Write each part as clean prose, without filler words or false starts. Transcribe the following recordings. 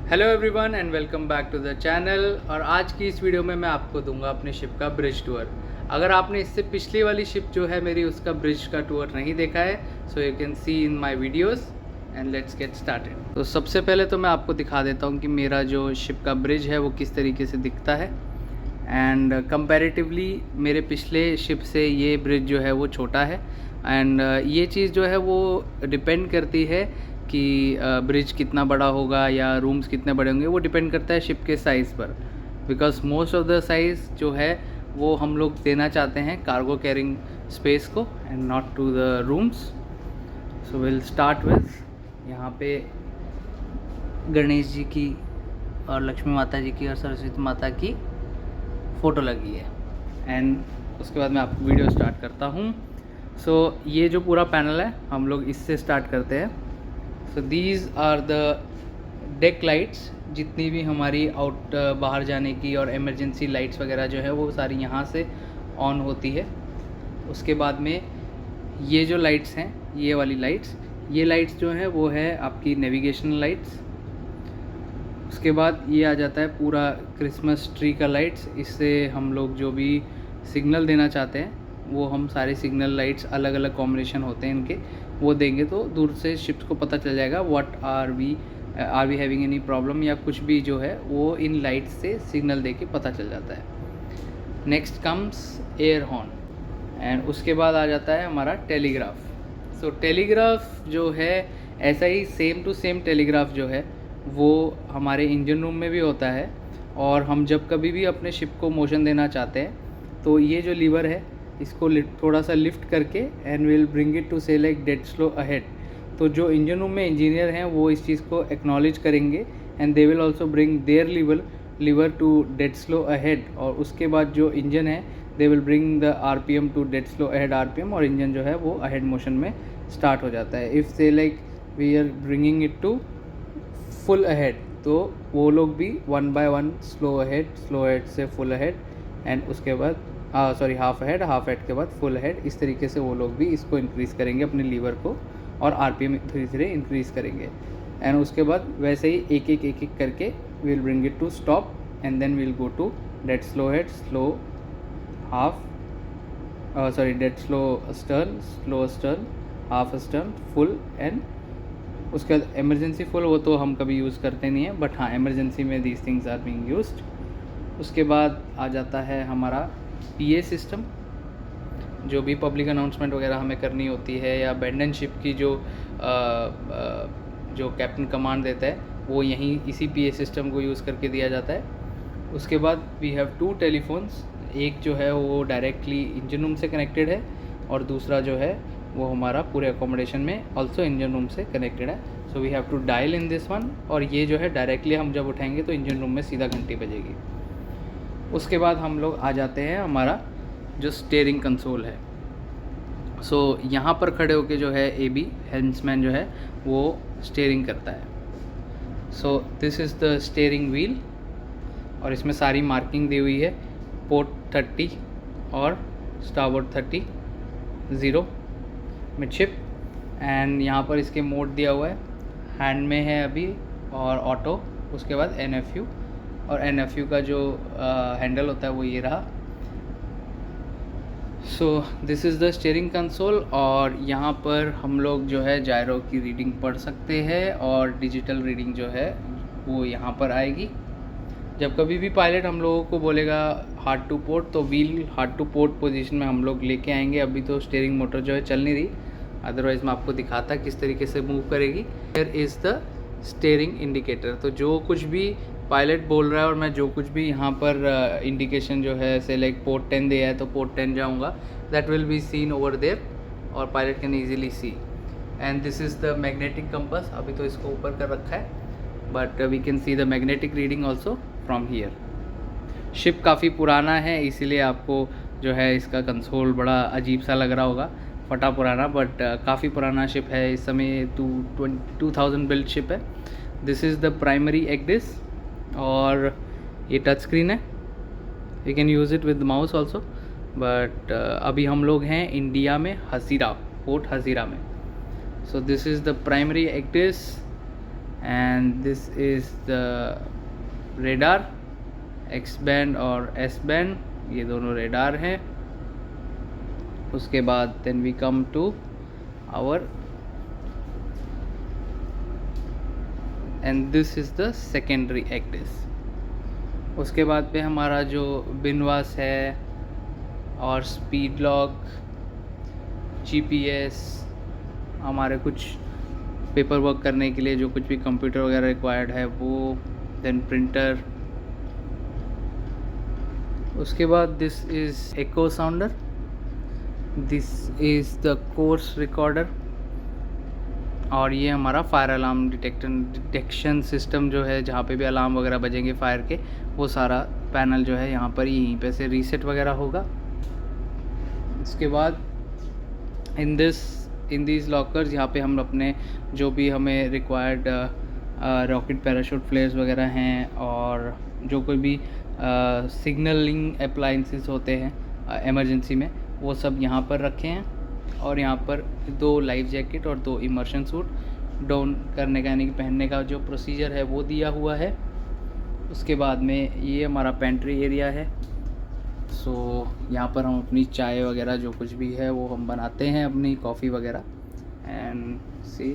Hello everyone and welcome back to the channel. और आज की इस वीडियो में मैं आपको दूंगा अपने शिप का ब्रिज टूर। अगर आपने इससे पिछली वाली शिप जो है मेरी उसका ब्रिज का टूर नहीं देखा है so you can see in my videos and let's get started. तो सबसे पहले तो मैं आपको दिखा देता हूँ कि मेरा जो शिप का ब्रिज है वो किस तरीके से दिखता है। एंड कंपैरेटिवली मेरे पिछले शिप से ये ब्रिज जो है वो छोटा है। एंड ये चीज़ जो है वो डिपेंड करती है कि ब्रिज कितना बड़ा होगा या रूम्स कितने बड़े होंगे, वो डिपेंड करता है शिप के साइज़ पर। Because most of the size जो है वो हम लोग देना चाहते हैं कार्गो कैरिंग स्पेस को and not to the rooms. So will start with यहाँ पे गणेश जी की और लक्ष्मी माता जी की और सरस्वती माता की फ़ोटो लगी है। एंड उसके बाद मैं आपको वीडियो स्टार्ट करता हूँ। सो ये जो पूरा पैनल है हम लोग इससे स्टार्ट करते हैं। So these are the deck lights, जितनी भी हमारी बाहर जाने की और इमरजेंसी लाइट्स वगैरह जो है वो सारी यहाँ से ऑन होती है। उसके बाद में ये जो लाइट्स हैं, ये वाली लाइट्स, ये लाइट्स जो हैं वो है आपकी नेविगेशनल लाइट्स। उसके बाद ये आ जाता है पूरा क्रिसमस ट्री का लाइट्स। इससे हम लोग जो भी सिग्नल देना चाहते हैं वो हम सारे सिग्नल लाइट्स, अलग अलग कॉम्बिनेशन होते हैं इनके, वो देंगे तो दूर से शिप्स को पता चल जाएगा what are we having any problem या कुछ भी जो है वो इन लाइट्स से सिग्नल दे के पता चल जाता है। Next comes air horn and उसके बाद आ जाता है हमारा टेलीग्राफ। सो टेलीग्राफ जो है ऐसा ही सेम टू सेम टेलीग्राफ जो है वो हमारे इंजन रूम में भी होता है। और हम जब कभी भी अपने शिप को मोशन देना चाहते हैं तो ये जो लीवर है इसको थोड़ा सा लिफ्ट करके and will bring it to say like dead slow ahead. तो जो इंजन रूम में इंजीनियर हैं वो इस चीज़ को एक्नॉलेज करेंगे and they will also bring their lever to dead slow ahead. और उसके बाद जो इंजन है they will bring the RPM to dead slow ahead RPM, और इंजन जो है वो अहेड मोशन में स्टार्ट हो जाता है। If say like we are bringing it to full ahead तो वो लोग भी 1 by 1 स्लो अहेड से फुल अहेड एंड उसके बाद हाफ अहेड के बाद फुल अहेड, इस तरीके से वो लोग भी इसको इंक्रीज़ करेंगे अपने लीवर को और आरपीएम धीरे धीरे इंक्रीज़ करेंगे। एंड उसके बाद वैसे ही एक एक करके will bring it to stop and then will go to dead slow head, dead slow stern, half stern, full. And उसके बाद इमरजेंसी फुल, वो तो हम कभी यूज़ करते नहीं है बट हाँ इमरजेंसी में these things are being used. उसके बाद आ जाता है हमारा पीए सिस्टम। जो भी पब्लिक अनाउंसमेंट वगैरह हमें करनी होती है या अबैंडन शिप की जो कैप्टन कमांड देता है वो यहीं इसी पीए सिस्टम को यूज़ करके दिया जाता है। उसके बाद वी हैव 2 टेलीफोन्स, एक जो है वो डायरेक्टली इंजन रूम से कनेक्टेड है और दूसरा जो है वो हमारा पूरे अकोमोडेशन में ऑल्सो इंजन रूम से कनेक्टेड है। So we have to dial in this one, और ये जो है डायरेक्टली हम जब उठाएंगे तो इंजन रूम में सीधा घंटी बजेगी। उसके बाद हम लोग आ जाते हैं हमारा जो स्टीयरिंग कंसोल है। सो यहाँ पर खड़े होके जो है एबी हेल्म्समैन जो है वो स्टीयरिंग करता है। So this is the steering wheel और इसमें सारी मार्किंग दी हुई है, पोर्ट 30 और स्टारबोर्ड 30, 0 मिडशिप। एंड यहाँ पर इसके मोड दिया हुआ है, हैंड में है अभी और ऑटो। उसके बाद एनएफयू, और एनएफयू का जो हैंडल होता है वो ये रहा। सो this is the steering console और यहाँ पर हम लोग जो है जायरो की रीडिंग पढ़ सकते हैं और डिजिटल रीडिंग जो है वो यहाँ पर आएगी। जब कभी भी पायलट हम लोगों को बोलेगा हार्ड टू पोर्ट तो wheel hard two port position में हम लोग लेके आएंगे। अभी तो स्टीयरिंग मोटर जो है चल नहीं रही, अदरवाइज़ मैं आपको दिखाता किस तरीके से मूव करेगी। Here is the steering indicator. तो जो कुछ भी पायलट बोल रहा है और मैं जो कुछ भी यहाँ पर इंडिकेशन जो है से लाइक पोर्ट 10 दिया है तो पोर्ट 10 जाऊँगा, that will be seen over there और pilot can easily see. And this is the magnetic compass, अभी तो इसको ऊपर कर रखा है but we can see the magnetic reading also from here. Ship काफ़ी पुराना है इसीलिए आपको जो है इसका कंसोल बड़ा अजीब सा लग रहा होगा, फटा पुराना, बट काफ़ी पुराना शिप है। इस समय 2000 बिल्ड शिप है। दिस इज़ द प्राइमरी एक्डिस और ये टच स्क्रीन है, you can use it with mouse also. But अभी हम लोग हैं इंडिया में हसीरा, पोर्ट हसीरा में। So this is the primary axis and this is the radar, X band और एस बैंड, ये दोनों रेडार हैं। उसके बाद then we come to our and this is the secondary axis. उसके बाद पे हमारा जो बिनवास है और स्पीड लॉक, जीपीएस, हमारे कुछ पेपर वर्क करने के लिए जो कुछ भी कंप्यूटर वगैरह रिक्वायर्ड है वो, देन प्रिंटर। उसके बाद this is echo sounder, this is the course recorder, और ये हमारा फायर अलार्म डिटेक्शन सिस्टम जो है, जहाँ पे भी अलार्म वगैरह बजेंगे फायर के, वो सारा पैनल जो है यहाँ पर यहीं पे से रीसेट वगैरह होगा। इसके बाद इन दिस लॉकर्स, यहाँ पे हम अपने जो भी हमें रिक्वायर्ड रॉकेट पैराशूट फ्लेयर्स वगैरह हैं और जो कोई भी सिग्नलिंग अप्लाइंसेस होते हैं इमरजेंसी में, वो सब यहाँ पर रखे हैं। और यहाँ पर 2 लाइफ जैकेट और 2 इमर्शन सूट डाउन करने का यानी कि पहनने का जो प्रोसीजर है वो दिया हुआ है। उसके बाद में ये हमारा पेंट्री एरिया है। सो यहाँ पर हम अपनी चाय वगैरह जो कुछ भी है वो हम बनाते हैं, अपनी कॉफ़ी वगैरह। एंड सी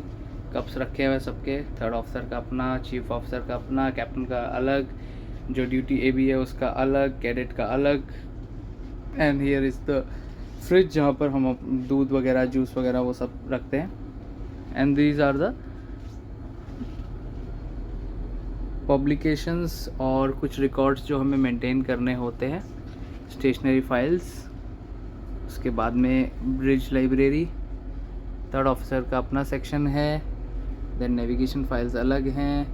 कप्स रखे हुए सबके, थर्ड ऑफिसर का अपना, चीफ ऑफिसर का अपना, कैप्टन का अलग, जो ड्यूटी एबी है उसका अलग, कैडेट का अलग। And here is the fridge, जहाँ पर हम दूध वगैरह, जूस वगैरह वो सब रखते हैं। And these are the publications और कुछ रिकॉर्ड्स जो हमें मेंटेन करने होते हैं, स्टेशनरी फाइल्स। उसके बाद में ब्रिज लाइब्रेरी, थर्ड ऑफिसर का अपना सेक्शन है, देन नेविगेशन फाइल्स अलग हैं,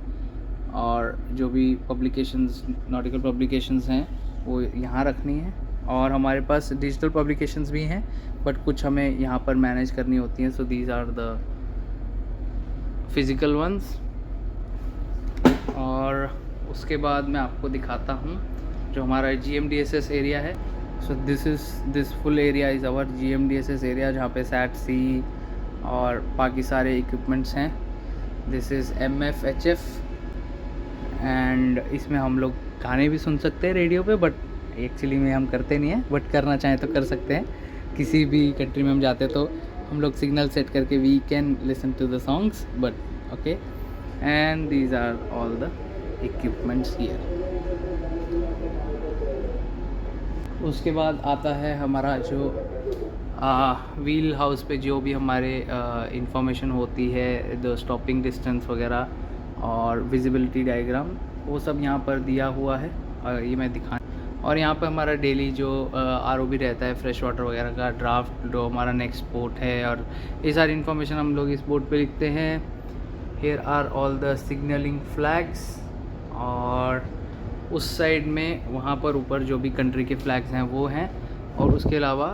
और जो भी पब्लिकेशंस, नॉटिकल पब्लिकेशंस हैं वो यहाँ रखनी है। और हमारे पास डिजिटल पब्लिकेशंस भी हैं, बट कुछ हमें यहाँ पर मैनेज करनी होती हैं। So these are the physical ones. और उसके बाद मैं आपको दिखाता हूँ जो हमारा GMDSS एरिया है। So this full area is our GMDSS area, जहाँ पे SAT-C और बाकी सारे इक्विपमेंट्स हैं। दिस इज़ MFHF, एंड इसमें हम लोग गाने भी सुन सकते हैं रेडियो पे, बट एक्चुअली में हम करते नहीं हैं, बट करना चाहें तो कर सकते हैं। किसी भी कंट्री में हम जाते हैं तो हम लोग सिग्नल सेट करके we can listen to the songs, but okay. And these are all the equipments here. उसके बाद आता है हमारा जो व्हील हाउस पे जो भी हमारे इंफॉर्मेशन होती है, द स्टॉपिंग डिस्टेंस वगैरह और विजिबिलिटी डायग्राम, वो सब यहाँ पर दिया हुआ है। ये मैं दिखा। और यहाँ पर हमारा डेली जो ROB रहता है, फ्रेश वाटर वगैरह का ड्राफ्ट, जो हमारा नेक्स्ट बोट है, और ये सारी इन्फॉर्मेशन हम लोग इस बोर्ड पे लिखते हैं। Here are all the signalling flags, और उस साइड में वहाँ पर ऊपर जो भी कंट्री के फ्लैग्स हैं वो हैं, और उसके अलावा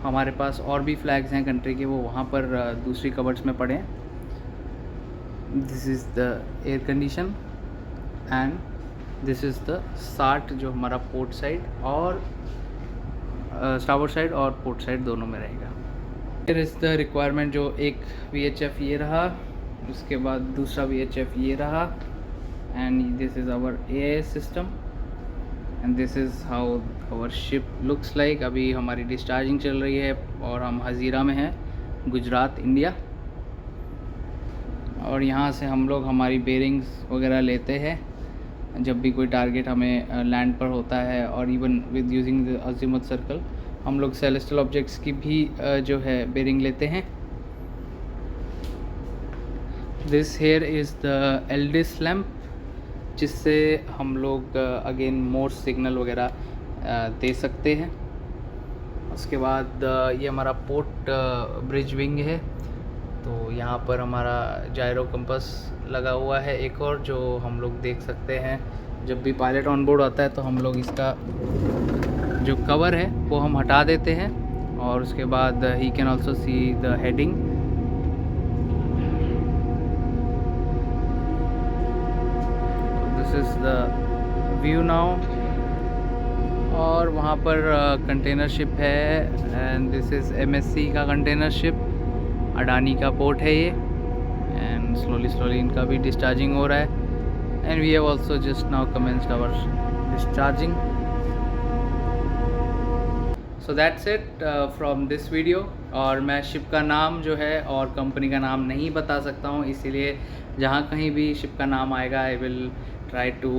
हमारे पास और भी फ्लैग्स हैं कंट्री के, वो वहाँ पर दूसरी कवर्ड्स में पड़े हैं। This is the air condition and this is the साट, जो हमारा पोर्ट साइड और स्टारबोर्ड साइड और पोर्ट साइड दोनों में रहेगा। फिर इज़ द रिक्वायरमेंट, जो एक VHF ये रहा, उसके बाद दूसरा VHF ये रहा, and this is our AIS system, and this is how our ship looks like. अभी हमारी डिस्चार्जिंग चल रही है और हम हज़ीरा में हैं, गुजरात, इंडिया। और यहाँ से हम लोग हमारी बेरिंग्स वगैरह लेते हैं जब भी कोई टारगेट हमें लैंड पर होता है, और even with using the azimuth circle हम लोग सेलेस्टियल ऑब्जेक्ट्स की भी जो है बेरिंग लेते हैं। This here is the LDIS lamp, जिससे हम लोग अगेन मोर्स सिग्नल वगैरह दे सकते हैं। उसके बाद ये हमारा पोर्ट ब्रिज विंग है, तो यहाँ पर हमारा जायरो कंपास लगा हुआ है एक और, जो हम लोग देख सकते हैं। जब भी पायलट ऑन बोर्ड आता है तो हम लोग इसका जो कवर है वो हम हटा देते हैं, और उसके बाद he can also see the heading. This is the view now. और वहाँ पर कंटेनर शिप है, एंड दिस इज़ MSC का कंटेनर शिप, अडानी का पोर्ट है ये। एंड स्लोली इनका भी डिस्चार्जिंग हो रहा है and we have also just now commenced our discharging. So that's it from this video. और मैं शिप का नाम जो है और कंपनी का नाम नहीं बता सकता हूँ, इसीलिए जहाँ कहीं भी शिप का नाम आएगा I will try to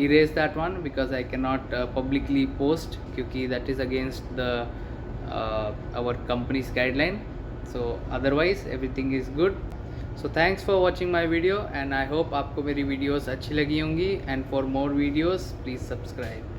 erase that one because I cannot publicly post, क्योंकि that is against the our company's guideline. So otherwise everything is good. So thanks for watching my video and I hope आपको मेरी videos अच्छी लगी होंगी and for more videos please subscribe.